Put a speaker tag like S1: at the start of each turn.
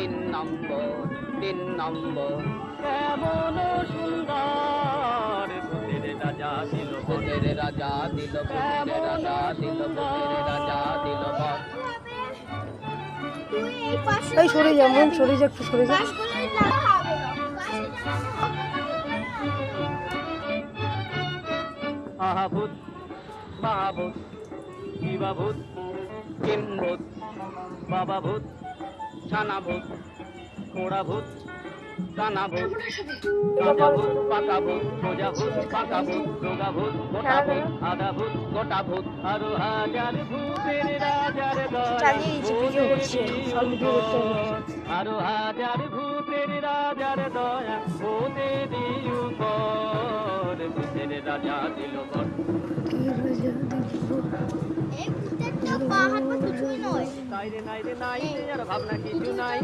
S1: তিন নম্বর কেমন সুন্দর ভূতের রাজা দিল ভূতের রাজা দিল ভূতের রাজা দিল ভূতের রাজা দিল
S2: এই সরে যা মন, সরে যা, একটু সরে যা।
S1: আহা ভূত মহাভূত শিবা ভূত কিম ভূত বাবা ভূত ছানা ভূত পোড়া ভূত কানা ভূত কাঁচা ভূত পাকা ভূত সোজা ভূত পাকা ভূত রোগা ভূত গোটা ভূত আধা ভূত গোটা ভূত আরো হাজার ভূতের রাজার
S2: চালিয়ে দিচ্ছি, ভিডিও করছি, সব ভিডিও করতে হবে।
S1: আরো হাজার ভূতের রাজার দয়া হতে দিও কর ভূতের রাজা দিল বর
S2: এই ভূতের তো পাহাড় কিছুই নয়।
S1: নাই রে নাই রে নাই আর ভাবনা কিছু নাই।